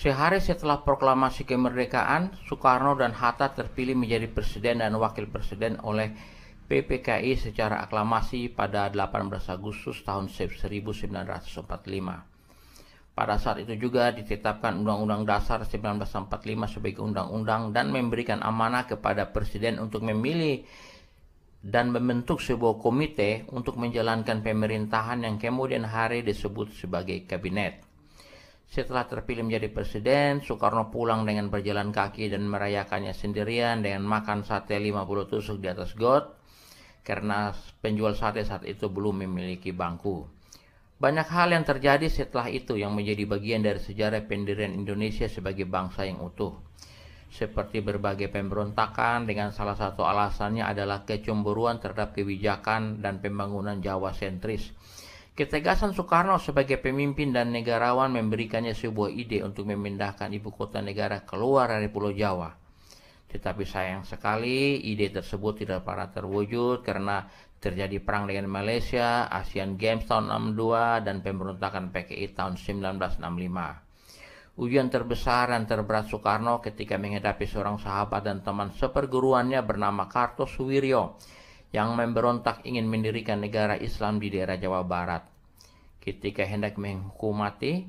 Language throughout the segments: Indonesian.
Sehari setelah proklamasi kemerdekaan, Soekarno dan Hatta terpilih menjadi presiden dan wakil presiden oleh PPKI secara aklamasi pada 18 Agustus tahun 1945. Pada saat itu juga ditetapkan Undang-Undang Dasar 1945 sebagai undang-undang dan memberikan amanah kepada presiden untuk memilih dan membentuk sebuah komite untuk menjalankan pemerintahan yang kemudian hari disebut sebagai kabinet. Setelah terpilih menjadi presiden, Soekarno pulang dengan berjalan kaki dan merayakannya sendirian dengan makan sate 50 tusuk di atas got, karena penjual sate saat itu belum memiliki bangku. Banyak hal yang terjadi setelah itu yang menjadi bagian dari sejarah pendirian Indonesia sebagai bangsa yang utuh. Seperti berbagai pemberontakan dengan salah satu alasannya adalah kecemburuan terhadap kebijakan dan pembangunan Jawa sentris. Ketegasan Soekarno sebagai pemimpin dan negarawan memberikannya sebuah ide untuk memindahkan ibu kota negara keluar dari Pulau Jawa. Tetapi sayang sekali ide tersebut tidak pernah terwujud karena terjadi perang dengan Malaysia, Asian Games tahun 62, dan pemberontakan PKI tahun 1965. Ujian terbesar dan terberat Soekarno ketika menghadapi seorang sahabat dan teman seperguruannya bernama Kartosuwiryo yang memberontak ingin mendirikan negara Islam di daerah Jawa Barat. Ketika hendak menghukum mati,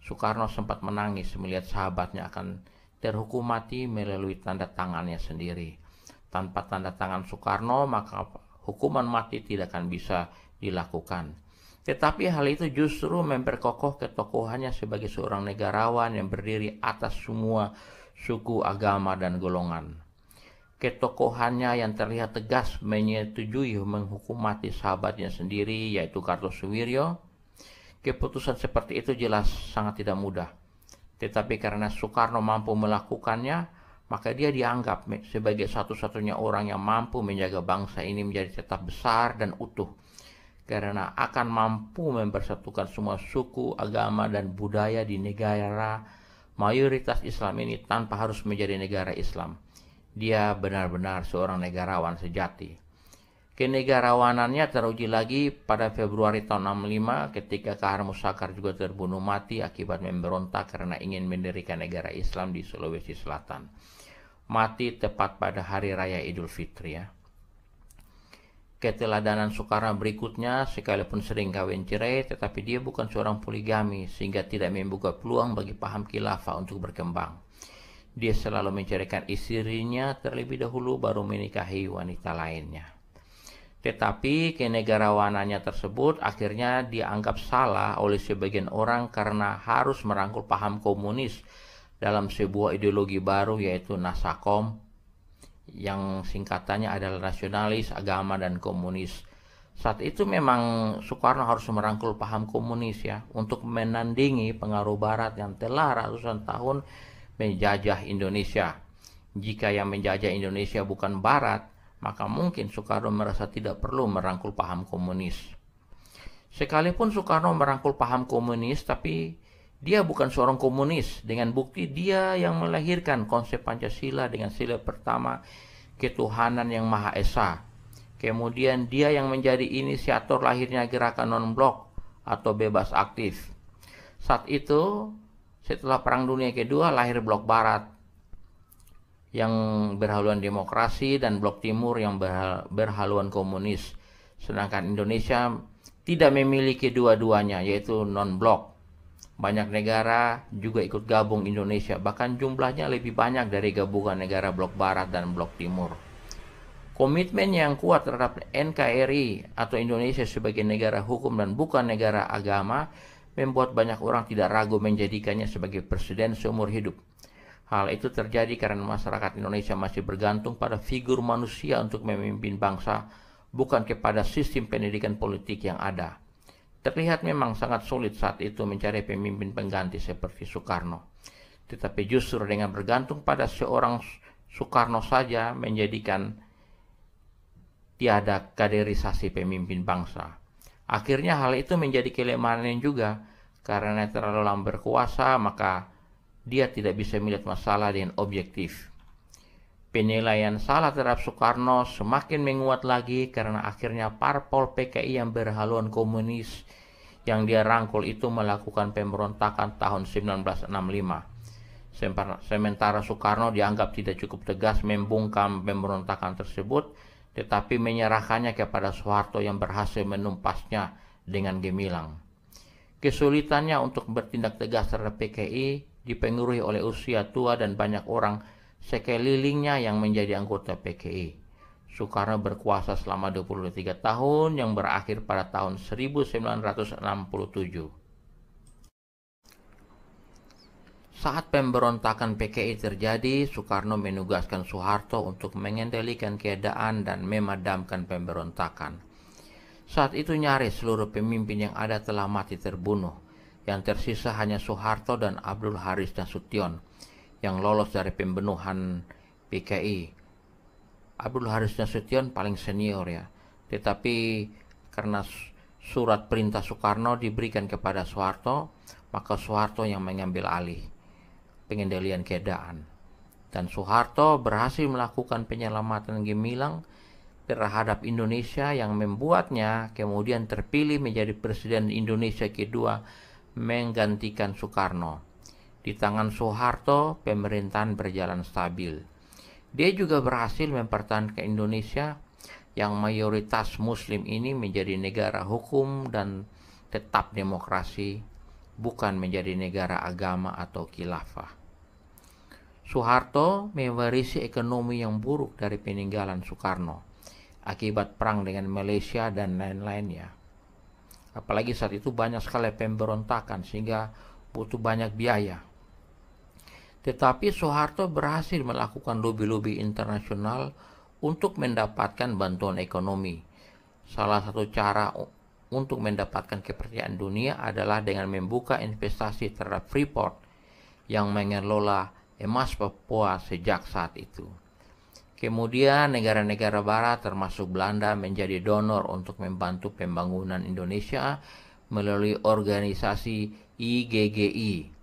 Soekarno sempat menangis melihat sahabatnya akan terhukum mati melalui tanda tangannya sendiri. Tanpa tanda tangan Soekarno, maka hukuman mati tidak akan bisa dilakukan. Tetapi hal itu justru memperkokoh ketokohannya sebagai seorang negarawan yang berdiri atas semua suku, agama, dan golongan. Ketokohannya yang terlihat tegas menyetujui menghukum mati sahabatnya sendiri, yaitu Kartosuwiryo. Keputusan seperti itu jelas sangat tidak mudah. Tetapi karena Soekarno mampu melakukannya, maka dia dianggap sebagai satu-satunya orang yang mampu menjaga bangsa ini menjadi tetap besar dan utuh, karena akan mampu mempersatukan semua suku, agama, dan budaya di negara mayoritas Islam ini tanpa harus menjadi negara Islam. Dia benar-benar seorang negarawan sejati. Kenegarawanannya teruji lagi pada Februari tahun 65 ketika Kahar Musakar juga terbunuh mati akibat memberontak karena ingin mendirikan negara Islam di Sulawesi Selatan. Mati tepat pada hari raya Idul Fitri ya. Keteladanan Soekarno berikutnya, sekalipun sering kawin cerai, tetapi dia bukan seorang poligami sehingga tidak membuka peluang bagi paham khilafah untuk berkembang. Dia selalu menceraikan istrinya terlebih dahulu baru menikahi wanita lainnya. Tetapi kenegarawanannya tersebut akhirnya dianggap salah oleh sebagian orang karena harus merangkul paham komunis dalam sebuah ideologi baru yaitu Nasakom, yang singkatannya adalah nasionalis, agama, dan komunis. Saat itu memang Soekarno harus merangkul paham komunis ya untuk menandingi pengaruh barat yang telah ratusan tahun menjajah Indonesia. Jika yang menjajah Indonesia bukan barat, maka mungkin Soekarno merasa tidak perlu merangkul paham komunis. Sekalipun Soekarno merangkul paham komunis, tapi dia bukan seorang komunis, dengan bukti dia yang melahirkan konsep Pancasila dengan sila pertama ketuhanan yang Maha Esa. Kemudian dia yang menjadi inisiator lahirnya gerakan non-blok atau bebas aktif. Saat itu, setelah Perang Dunia Kedua, lahir Blok Barat yang berhaluan demokrasi dan Blok Timur yang berhaluan komunis. Sedangkan Indonesia tidak memiliki dua-duanya, yaitu non-blok. Banyak negara juga ikut gabung Indonesia, bahkan jumlahnya lebih banyak dari gabungan negara Blok Barat dan Blok Timur. Komitmen yang kuat terhadap NKRI atau Indonesia sebagai negara hukum dan bukan negara agama membuat banyak orang tidak ragu menjadikannya sebagai presiden seumur hidup. Hal itu terjadi karena masyarakat Indonesia masih bergantung pada figur manusia untuk memimpin bangsa, bukan kepada sistem pendidikan politik yang ada. Terlihat memang sangat sulit saat itu mencari pemimpin pengganti seperti Soekarno. Tetapi justru dengan bergantung pada seorang Soekarno saja menjadikan tiada kaderisasi pemimpin bangsa. Akhirnya hal itu menjadi kelemahannya juga, karena terlalu lama berkuasa maka dia tidak bisa melihat masalah dengan objektif. Penilaian salah terhadap Soekarno semakin menguat lagi karena akhirnya parpol PKI yang berhaluan komunis yang dia rangkul itu melakukan pemberontakan tahun 1965. Sementara Soekarno dianggap tidak cukup tegas membungkam pemberontakan tersebut, tetapi menyerahkannya kepada Soeharto yang berhasil menumpasnya dengan gemilang. Kesulitannya untuk bertindak tegas terhadap PKI dipengaruhi oleh usia tua dan banyak orang sekelilingnya yang menjadi anggota PKI. Soekarno berkuasa selama 23 tahun yang berakhir pada tahun 1967. Saat pemberontakan PKI terjadi, Soekarno menugaskan Soeharto untuk mengendalikan keadaan dan memadamkan pemberontakan. Saat itu nyaris seluruh pemimpin yang ada telah mati terbunuh. Yang tersisa hanya Soeharto dan Abdul Haris Nasution yang lolos dari pembunuhan PKI. Abdul Haris Nasution paling senior ya, tetapi karena surat perintah Soekarno diberikan kepada Soeharto, maka Soeharto yang mengambil alih pengendalian keadaan. Dan Soeharto berhasil melakukan penyelamatan gemilang terhadap Indonesia yang membuatnya kemudian terpilih menjadi Presiden Indonesia kedua menggantikan Soekarno. Di tangan Soeharto, pemerintahan berjalan stabil. Dia juga berhasil mempertahankan Indonesia yang mayoritas Muslim ini menjadi negara hukum dan tetap demokrasi, bukan menjadi negara agama atau khilafah. Soeharto mewarisi ekonomi yang buruk dari peninggalan Soekarno akibat perang dengan Malaysia dan lain-lainnya. Apalagi saat itu banyak sekali pemberontakan sehingga butuh banyak biaya. Tetapi Soeharto berhasil melakukan lobi-lobi internasional untuk mendapatkan bantuan ekonomi. Salah satu cara untuk mendapatkan kepercayaan dunia adalah dengan membuka investasi terhadap Freeport yang mengelola emas Papua sejak saat itu. Kemudian negara-negara barat termasuk Belanda menjadi donor untuk membantu pembangunan Indonesia melalui organisasi IGGI.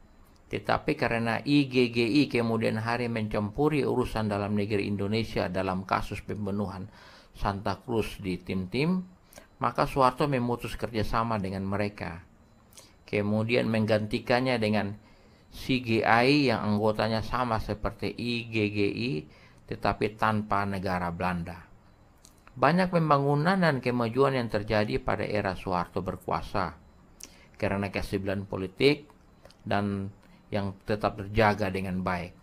Tetapi karena IGGI kemudian hari mencampuri urusan dalam negeri Indonesia dalam kasus pembunuhan Santa Cruz di Tim-Tim, maka Soeharto memutus kerjasama dengan mereka. Kemudian menggantikannya dengan CGI yang anggotanya sama seperti IGGI tetapi tanpa negara Belanda. Banyak pembangunan dan kemajuan yang terjadi pada era Soeharto berkuasa karena kestabilan politik dan yang tetap terjaga dengan baik.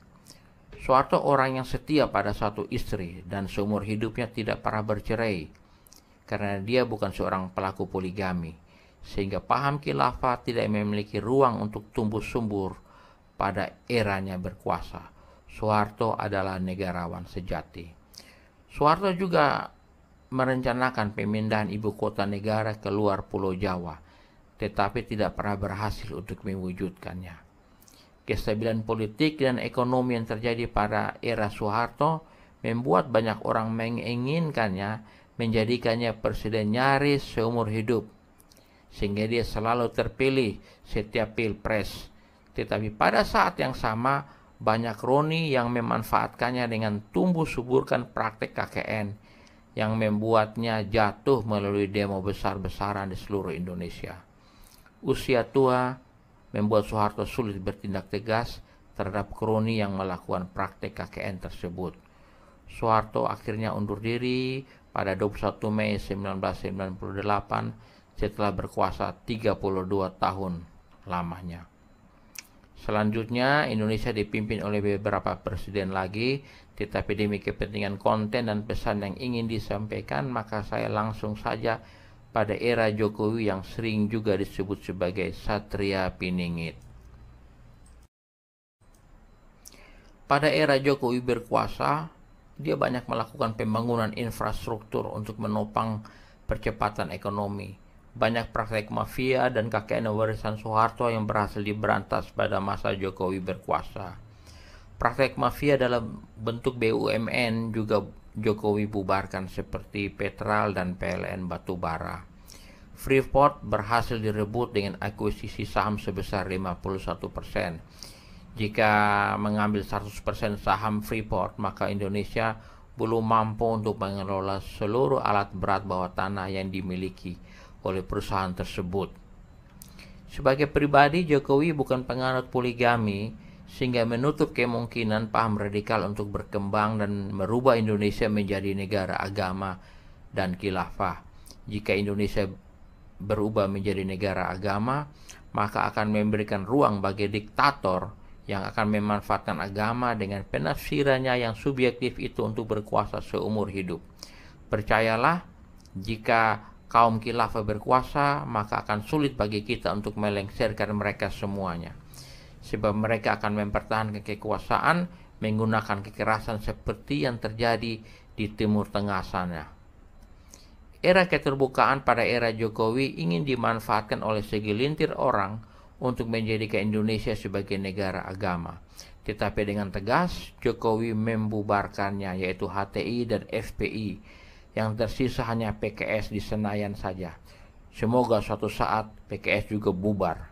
Soeharto orang yang setia pada satu istri dan seumur hidupnya tidak pernah bercerai karena dia bukan seorang pelaku poligami, sehingga paham khilafah tidak memiliki ruang untuk tumbuh subur pada eranya berkuasa. Soeharto adalah negarawan sejati. Soeharto juga merencanakan pemindahan ibu kota negara ke luar Pulau Jawa, tetapi tidak pernah berhasil untuk mewujudkannya. Kestabilan politik dan ekonomi yang terjadi pada era Soeharto membuat banyak orang menginginkannya menjadikannya presiden nyaris seumur hidup, sehingga dia selalu terpilih setiap pilpres. Tetapi pada saat yang sama, banyak kroni yang memanfaatkannya dengan tumbuh suburkan praktek KKN yang membuatnya jatuh melalui demo besar-besaran di seluruh Indonesia. Usia tua membuat Soeharto sulit bertindak tegas terhadap kroni yang melakukan praktek KKN tersebut. Soeharto akhirnya undur diri pada 21 Mei 1998 setelah berkuasa 32 tahun lamanya. Selanjutnya, Indonesia dipimpin oleh beberapa presiden lagi, tetapi demi kepentingan konten dan pesan yang ingin disampaikan, maka saya langsung saja pada era Jokowi yang sering juga disebut sebagai Satria Piningit. Pada era Jokowi berkuasa, dia banyak melakukan pembangunan infrastruktur untuk menopang percepatan ekonomi. Banyak praktek mafia dan KKN warisan Soeharto yang berhasil diberantas pada masa Jokowi berkuasa. Praktek mafia dalam bentuk BUMN juga Jokowi bubarkan seperti Petral dan PLN Batubara. Freeport berhasil direbut dengan akuisisi saham sebesar 51%. Jika mengambil 100% saham Freeport, maka Indonesia belum mampu untuk mengelola seluruh alat berat bawah tanah yang dimiliki oleh perusahaan tersebut. Sebagai pribadi, Jokowi bukan penganut poligami, sehingga menutup kemungkinan paham radikal untuk berkembang dan merubah Indonesia menjadi negara agama dan khilafah. Jika Indonesia berubah menjadi negara agama, maka akan memberikan ruang bagi diktator yang akan memanfaatkan agama dengan penafsirannya yang subjektif itu untuk berkuasa seumur hidup. Percayalah, jika kaum khilafah berkuasa, maka akan sulit bagi kita untuk melengsarkan mereka semuanya. Sebab mereka akan mempertahankan kekuasaan menggunakan kekerasan seperti yang terjadi di Timur Tengah sana. Era keterbukaan pada era Jokowi ingin dimanfaatkan oleh segelintir orang untuk menjadikan Indonesia sebagai negara agama. Tetapi dengan tegas, Jokowi membubarkannya, yaitu HTI dan FPI. Yang tersisa hanya PKS di Senayan saja. Semoga suatu saat PKS juga bubar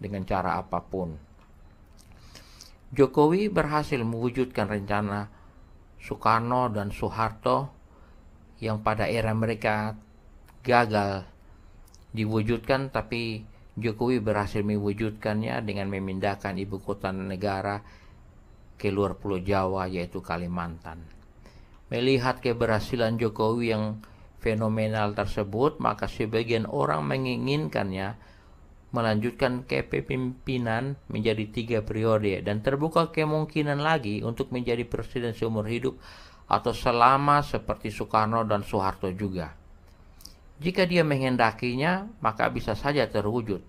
dengan cara apapun. Jokowi berhasil mewujudkan rencana Soekarno dan Soeharto yang pada era mereka gagal diwujudkan, tapi Jokowi berhasil mewujudkannya dengan memindahkan ibu kota negara ke luar Pulau Jawa, yaitu Kalimantan. Melihat keberhasilan Jokowi yang fenomenal tersebut, maka sebagian orang menginginkannya melanjutkan kepemimpinan menjadi 3 periode dan terbuka kemungkinan lagi untuk menjadi presiden seumur hidup atau selama seperti Soekarno dan Soeharto juga. Jika dia menghendakinya, maka bisa saja terwujud.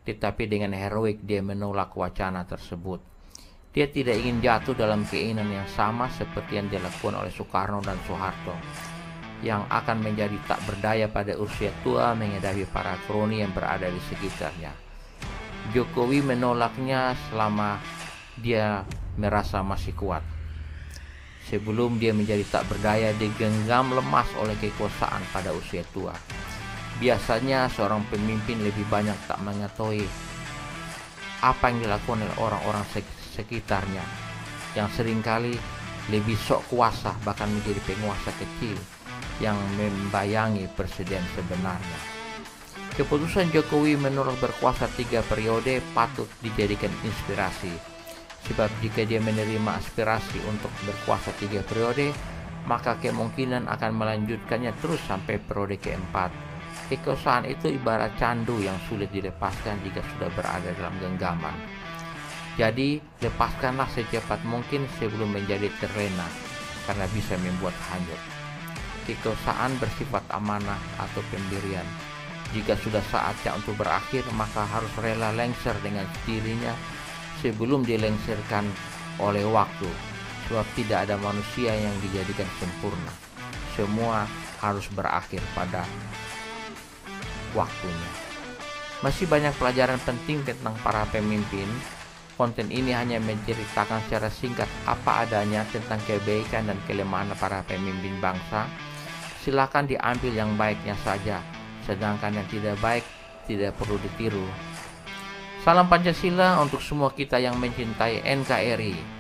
Tetapi dengan heroik dia menolak wacana tersebut. Dia tidak ingin jatuh dalam keinginan yang sama seperti yang dilakukan oleh Soekarno dan Soeharto, yang akan menjadi tak berdaya pada usia tua menghadapi para kroni yang berada di sekitarnya. Jokowi menolaknya selama dia merasa masih kuat. Sebelum dia menjadi tak berdaya, digenggam lemas oleh kekuasaan pada usia tua. Biasanya seorang pemimpin lebih banyak tak mengetahui apa yang dilakukan oleh orang-orang sekitarnya, yang seringkali lebih sok kuasa, bahkan menjadi penguasa kecil yang membayangi presiden sebenarnya. Keputusan Jokowi menolak berkuasa 3 periode patut dijadikan inspirasi. Sebab jika dia menerima aspirasi untuk berkuasa 3 periode, maka kemungkinan akan melanjutkannya terus sampai periode keempat. Kekuasaan itu ibarat candu yang sulit dilepaskan jika sudah berada dalam genggaman. Jadi, lepaskanlah secepat mungkin sebelum menjadi terlena, karena bisa membuat hanyut. Kekuasaan bersifat amanah atau pemberian. Jika sudah saatnya untuk berakhir, maka harus rela lengser dengan sendirinya sebelum dilengsarkan oleh waktu, sebab tidak ada manusia yang dijadikan sempurna. Semua harus berakhir pada waktunya. Masih banyak pelajaran penting tentang para pemimpin. Konten ini hanya menceritakan secara singkat apa adanya tentang kebaikan dan kelemahan para pemimpin bangsa. Silakan diambil yang baiknya saja, sedangkan yang tidak baik tidak perlu ditiru. Salam Pancasila untuk semua kita yang mencintai NKRI.